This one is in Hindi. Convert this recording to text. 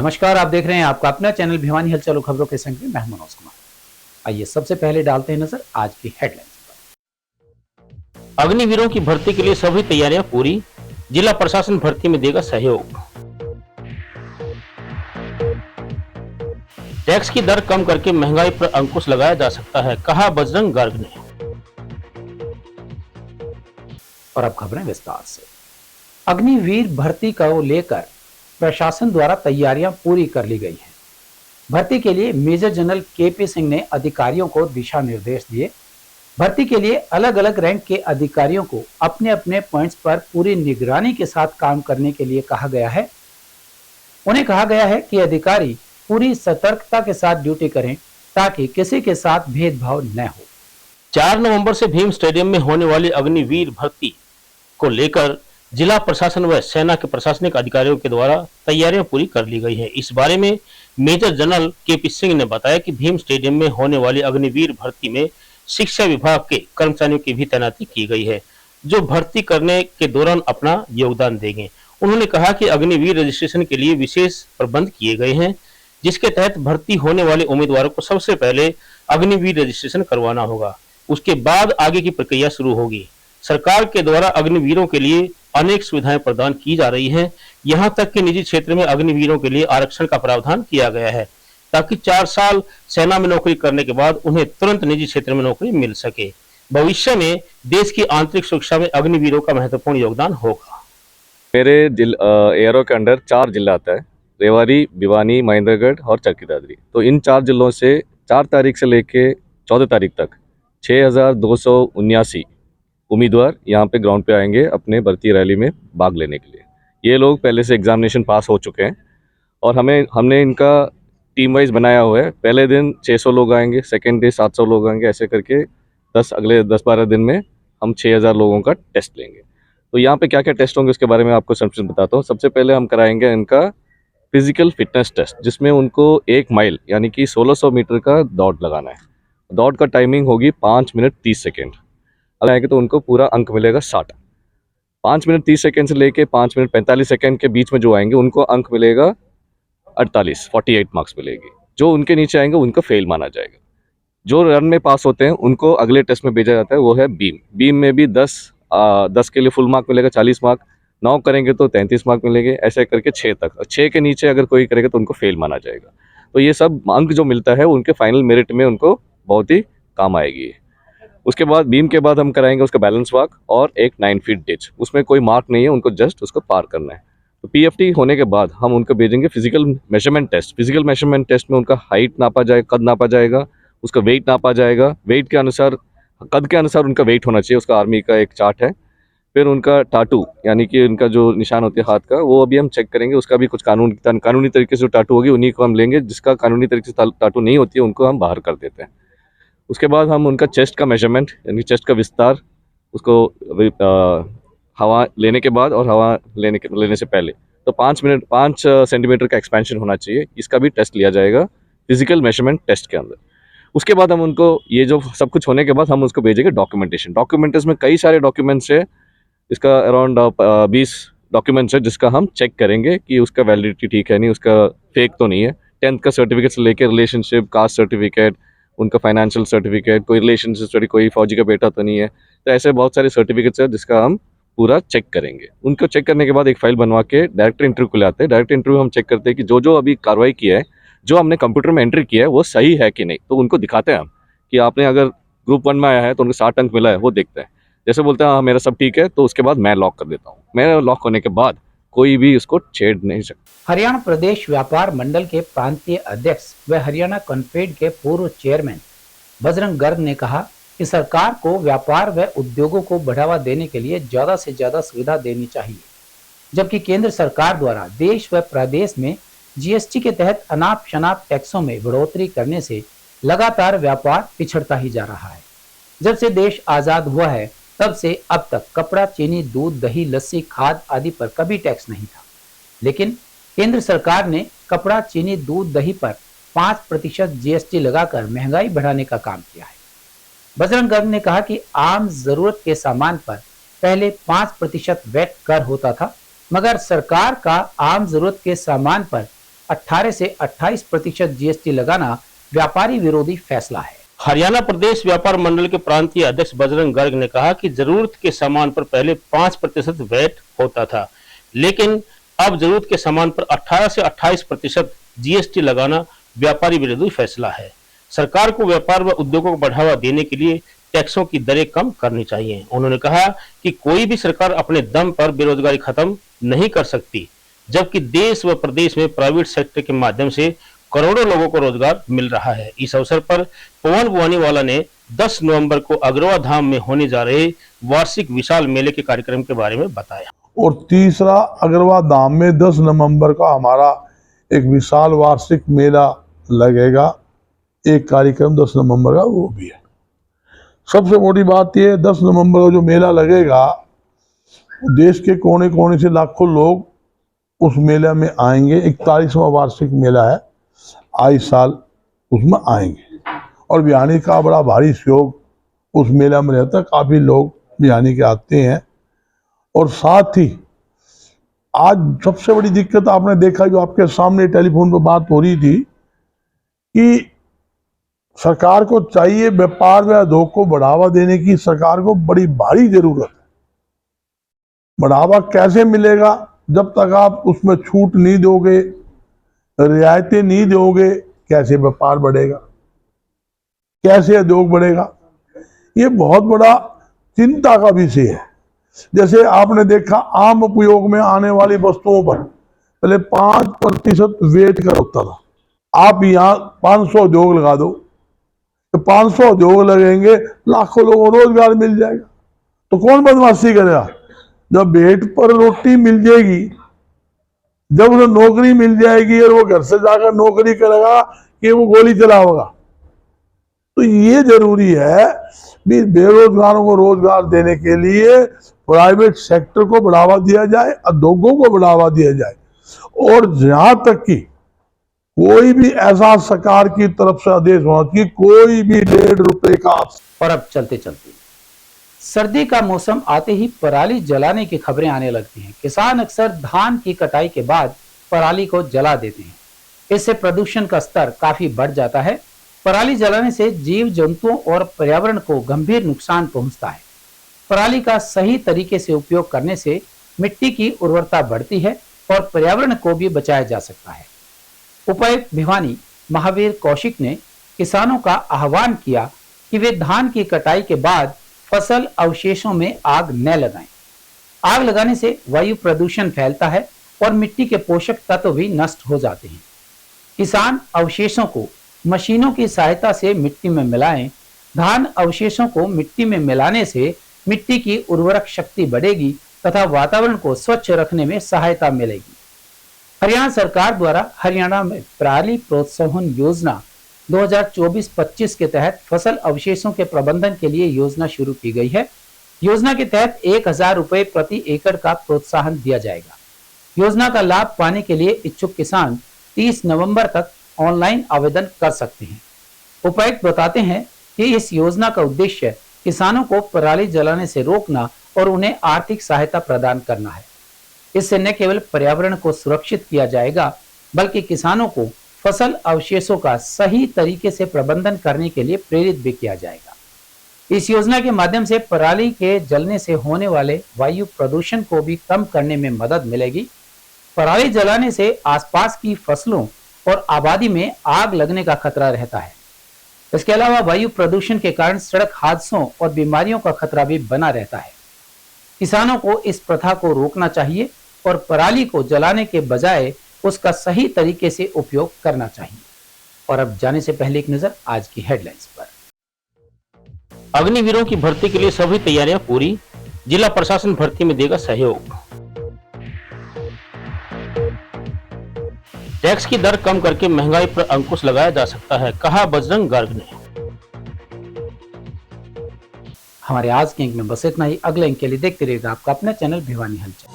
नमस्कार, आप देख रहे हैं आपका अपना चैनल भिवानी हलचल खबरों के संग में मैं मनोज कुमार। आइए सबसे पहले डालते हैं नजर आज की हेडलाइंस पर। अग्निवीरों की भर्ती के लिए सभी तैयारियां पूरी, जिला प्रशासन भर्ती में देगा सहयोग। टैक्स की दर कम करके महंगाई पर अंकुश लगाया जा सकता है, कहा बजरंग गर्ग ने। और अब खबरें विस्तार से। अग्निवीर भर्ती को लेकर प्रशासन द्वारा तैयारियां पूरी कर ली गई हैं। भर्ती के लिए मेजर जनरल केपी सिंह ने अधिकारियों को दिशा निर्देश दिए। भर्ती के लिए अलग अलग रैंक के अधिकारियों को अपने अपने पॉइंट्स पर पूरी निगरानी के साथ काम करने के लिए कहा गया है। उन्हें कहा गया है कि अधिकारी पूरी सतर्कता के साथ ड्यूटी करें ताकि किसी के साथ भेदभाव न हो। 4 नवंबर से भीम स्टेडियम में होने वाली अग्निवीर भर्ती को लेकर जिला प्रशासन व सेना के प्रशासनिक अधिकारियों के द्वारा तैयारियां पूरी कर ली गई है। इस बारे में मेजर जनरल केपी सिंह ने बताया कि भीम स्टेडियम में होने वाली अग्निवीर भर्ती में शिक्षा विभाग के कर्मचारियों की भी तैनाती की गई है, जो भर्ती करने के दौरान अपना योगदान देंगे। उन्होंने कहा कि अग्निवीर रजिस्ट्रेशन के लिए विशेष प्रबंध किए गए हैं, जिसके तहत भर्ती होने वाले उम्मीदवारों को सबसे पहले अग्निवीर रजिस्ट्रेशन करवाना होगा। उसके बाद आगे की प्रक्रिया शुरू होगी। सरकार के द्वारा अग्निवीरों के लिए अनेक सुविधाएं प्रदान की जा रही हैं। यहां तक कि निजी क्षेत्र में अग्निवीरों के लिए आरक्षण का प्रावधान किया गया है, ताकि 4 साल सेना में नौकरी करने के बाद उन्हें तुरंत निजी क्षेत्र में नौकरी मिल सके। भविष्य में देश की आंतरिक सुरक्षा में अग्निवीरों का महत्वपूर्ण योगदान होगा। मेरे एयरो के अंडर 4 जिला आता है, रेवाड़ी, भिवानी, महेंद्रगढ़ और चरखी दादरी। तो इन 4 जिलों से 4 तारीख से लेके 14 तारीख तक 6279 उम्मीदवार यहाँ पे ग्राउंड पे आएंगे अपने भर्ती रैली में भाग लेने के लिए। ये लोग पहले से एग्जामिनेशन पास हो चुके हैं और हमने इनका टीम वाइज बनाया हुआ है। पहले दिन 600 लोग आएंगे, सेकेंड डे 700 लोग आएंगे, ऐसे करके अगले 10-12 दिन में हम 6000 लोगों का टेस्ट लेंगे। तो यहाँ पे क्या क्या टेस्ट होंगे उसके बारे में आपको संक्षिप्त बताता हूँ। सबसे पहले हम कराएंगे इनका फिजिकल फिटनेस टेस्ट, जिसमें उनको 1 माइल यानी कि 1600 मीटर का दौड़ लगाना है। दौड़ का टाइमिंग होगी 5 मिनट 30 सेकेंड। अगर आएंगे तो उनको पूरा अंक मिलेगा 60। 5 मिनट 30 सेकेंड से लेके 5 मिनट 45 सेकेंड के बीच में जो आएंगे उनको अंक मिलेगा 48 मार्क्स मिलेगी। जो उनके नीचे आएंगे उनको फेल माना जाएगा। जो रन में पास होते हैं उनको अगले टेस्ट में भेजा जाता है, वो है बीम। बीम में भी 10 के लिए फुल मार्क मिलेगा 40 मार्क, 9 करेंगे तो 33 मार्क मिलेंगे, ऐसे करके 6 तक। 6 के नीचे अगर कोई करेगा तो उनको फेल माना जाएगा। तो ये सब अंक जो मिलता है उनके फाइनल मेरिट में उनको बहुत ही काम आएगी। उसके बाद बीम के बाद हम कराएंगे उसका बैलेंस वॉक और एक 9 फीट डिच। उसमें कोई मार्क नहीं है, उनको जस्ट उसको पार करना है। तो पीएफटी होने के बाद हम उनको भेजेंगे physical measurement test. Physical measurement test में उनका हाइट नापा जाएगा, कद नापा जाएगा, उसका वेट नापा जाएगा। वेट के अनुसार, कद के अनुसार उनका वेट होना चाहिए, उसका आर्मी का एक चार्ट है। फिर उनका टाटू यानी कि उनका जो निशान होते हैं हाथ का, वो अभी हम चेक करेंगे। उसका भी कुछ कानूनी तरीके से जो टाटू होगी उन्हीं को हम लेंगे। जिसका कानूनी तरीके से टाटू नहीं होती है उनको हम बाहर कर देते हैं। उसके बाद हम उनका चेस्ट का मेजरमेंट यानी चेस्ट का विस्तार, उसको हवा लेने के बाद और हवा लेने से पहले, तो 5 सेंटीमीटर का एक्सपेंशन होना चाहिए। इसका भी टेस्ट लिया जाएगा फिजिकल मेजरमेंट टेस्ट के अंदर। उसके बाद हम उनको, ये जो सब कुछ होने के बाद हम उसको भेजेंगे डॉक्यूमेंटेशन में कई सारे डॉक्यूमेंट्स है। इसका अराउंड 20 डॉक्यूमेंट्स है जिसका हम चेक करेंगे कि उसका वैलिडिटी ठीक है, नहीं उसका फेक तो नहीं है। 10th का सर्टिफिकेट से लेकर रिलेशनशिप, कास्ट सर्टिफिकेट, उनका फाइनेंशियल सर्टिफिकेट, कोई रिलेशनशिप स्टडी, कोई फौजी का बेटा तो नहीं है। तो ऐसे बहुत सारे सर्टिफिकेट्स है जिसका हम पूरा चेक करेंगे। उनको चेक करने के बाद एक फाइल बनवा के डायरेक्टर इंटरव्यू को लाते हैं। डायरेक्टर इंटरव्यू हम चेक करते हैं कि जो अभी कार्रवाई किया है, जो हमने कंप्यूटर में एंट्री किया है, वो सही है कि नहीं। तो उनको दिखाते हैं हम कि आपने अगर ग्रुप 1 में आया है तो उनको 60 अंक मिला है, वो देखते हैं। जैसे बोलते हैं हाँ मेरा सब ठीक है, तो उसके बाद मैं लॉक कर देता हूँ। मैं लॉक होने के बाद कोई भी उसको छेड़ नहीं सकता। हरियाणा प्रदेश व्यापार मंडल के प्रांतीय अध्यक्ष व हरियाणा कॉन्फेड के पूर्व चेयरमैन बजरंग गर्ग ने कहा कि सरकार को व्यापार व उद्योगों को बढ़ावा देने के लिए ज्यादा से ज्यादा सुविधा देनी चाहिए, जबकि केंद्र सरकार द्वारा देश व प्रदेश में जीएसटी के तहत अनाप शनाप टैक्सों में बढ़ोतरी करने से लगातार व्यापार पिछड़ता ही जा रहा है। जब से देश आजाद हुआ है तब से अब तक कपड़ा, चीनी, दूध, दही, लस्सी, खाद आदि पर कभी टैक्स नहीं था, लेकिन केंद्र सरकार ने कपड़ा, चीनी, दूध, दही पर 5% जीएसटी लगाकर महंगाई बढ़ाने का काम किया है। बजरंग गर्ग ने कहा कि आम जरूरत के सामान पर पहले 5% वैट कर होता था, मगर सरकार का आम जरूरत के सामान पर 18 से 28% जीएसटी लगाना व्यापारी विरोधी फैसला है। हरियाणा प्रदेश व्यापार मंडल के प्रांतीय अध्यक्ष बजरंग गर्ग ने कहा कि जरूरत के सामान पर पहले 5% वैट होता था, लेकिन अब जरूरत के सामान पर 18 से 28% जीएसटी लगाना व्यापारी विरोधी फैसला है। सरकार को व्यापार व उद्योगों को बढ़ावा देने के लिए टैक्सों की दरें कम करनी चाहिए। उन्होंने कहा कि कोई भी सरकार अपने दम पर बेरोजगारी खत्म नहीं कर सकती, जबकि देश व प्रदेश में प्राइवेट सेक्टर के माध्यम से करोड़ों लोगों को रोजगार मिल रहा है। इस अवसर पर पवन बुआनीवाला ने 10 नवंबर को अग्रवा धाम में होने जा रहे वार्षिक विशाल मेले के कार्यक्रम के बारे में बताया। और तीसरा अग्रवा धाम में 10 नवंबर का हमारा एक विशाल वार्षिक मेला लगेगा। एक कार्यक्रम 10 नवंबर का वो भी है। सबसे बड़ी बात यह 10 नवंबर को जो मेला लगेगा, देश के कोने कोने से लाखों लोग उस मेले में आएंगे। 41वां वार्षिक मेला है, आए साल उसमें आएंगे और बिहानी का बड़ा भारी सहयोग उस मेला में रहता है। काफी लोग बिहानी के आते हैं। और साथ ही आज सबसे बड़ी दिक्कत आपने देखा, जो आपके सामने टेलीफोन पर बात हो रही थी, कि सरकार को चाहिए व्यापार व उद्योग को बढ़ावा देने की सरकार को बड़ी भारी जरूरत है। बढ़ावा कैसे मिलेगा? जब तक आप उसमें छूट नहीं दोगे, रियायतें नहीं दोगे, कैसे व्यापार बढ़ेगा, कैसे उद्योग बढ़ेगा? ये बहुत बड़ा चिंता का विषय है। जैसे आपने देखा, आम उपयोग में आने वाली वस्तुओं पर पहले 5% वेट कर होता था। आप यहाँ 500 उद्योग लगा दो, तो 500 उद्योग लगेंगे, लाखों लोगों को रोजगार मिल जाएगा। तो कौन बदमाशी करेगा? जब वेट पर रोटी मिल जाएगी, जब उन्हें नौकरी मिल जाएगी और वो घर से जाकर नौकरी करेगा कि वो गोली चलाएगा। तो ये जरूरी है भी बेरोजगारों को रोजगार देने के लिए प्राइवेट सेक्टर को बढ़ावा दिया जाए, उद्योगों को बढ़ावा दिया जाए। और जहां तक कि कोई भी ऐसा सरकार की तरफ से आदेश होना कि कोई भी 1.5 रुपए का। और अब चलते चलते सर्दी का मौसम आते ही पराली जलाने की खबरें आने लगती हैं। किसान अक्सर धान की कटाई के बाद पराली को जला देते हैं। इससे प्रदूषण का स्तर काफी बढ़ जाता है। पराली जलाने से जीव जंतुओं और पर्यावरण को गंभीर नुकसान पहुंचता है। पराली का सही तरीके से उपयोग करने से मिट्टी की उर्वरता बढ़ती है और पर्यावरण को भी बचाया जा सकता है। उपायुक्त भिवानी महावीर कौशिक ने किसानों का आह्वान किया कि वे धान की कटाई के बाद फसल अवशेषों में आग न लगाएं। आग लगाने से वायु प्रदूषण फैलता है और मिट्टी के पोषक तत्व भी नष्ट हो जाते हैं। किसान अवशेषों को मशीनों की सहायता से मिट्टी में मिलाएं। धान अवशेषों को मिट्टी में मिलाने से मिट्टी की उर्वरक शक्ति बढ़ेगी तथा वातावरण को स्वच्छ रखने में सहायता मिलेगी। हरियाणा सरकार द्वारा हरियाणा में पराली प्रोत्साहन योजना 2024-25 के तहत फसल अवशेषों के प्रबंधन के लिए योजना शुरू की गई है। योजना के तहत 1000 रुपए प्रति एकड़ का प्रोत्साहन दिया जाएगा। योजना का लाभ पाने के लिए इच्छुक किसान 30 नवंबर तक ऑनलाइन आवेदन कर सकते हैं। उपायुक्त बताते हैं कि इस योजना का उद्देश्य किसानों को पराली जलाने से रोकना और उन्हें आर्थिक सहायता प्रदान करना है। इससे न केवल पर्यावरण को सुरक्षित किया जाएगा, बल्कि किसानों को फसल अवशेषों का सही तरीके से प्रबंधन करने के लिए प्रेरित भी किया जाएगा। इस योजना के माध्यम से पराली के जलने से होने वाले वायु प्रदूषण को भी कम करने में मदद मिलेगी। पराली जलाने से आसपास की फसलों और आबादी में आग लगने का खतरा रहता है। इसके अलावा वायु प्रदूषण के कारण सड़क हादसों और बीमारियों का खतरा भी बना रहता है। किसानों को इस प्रथा को रोकना चाहिए और पराली को जलाने के बजाय उसका सही तरीके से उपयोग करना चाहिए। और अब जाने से पहले एक नजर आज की हेडलाइंस पर। अग्निवीरों की भर्ती के लिए सभी तैयारियां पूरी, जिला प्रशासन भर्ती में देगा सहयोग। टैक्स की दर कम करके महंगाई पर अंकुश लगाया जा सकता है, कहा बजरंग गर्ग ने। हमारे आज के अंक में बस इतना ही। अगले अंक के लिए देखते रहिएगा आपका अपना चैनल भिवानी हलचल।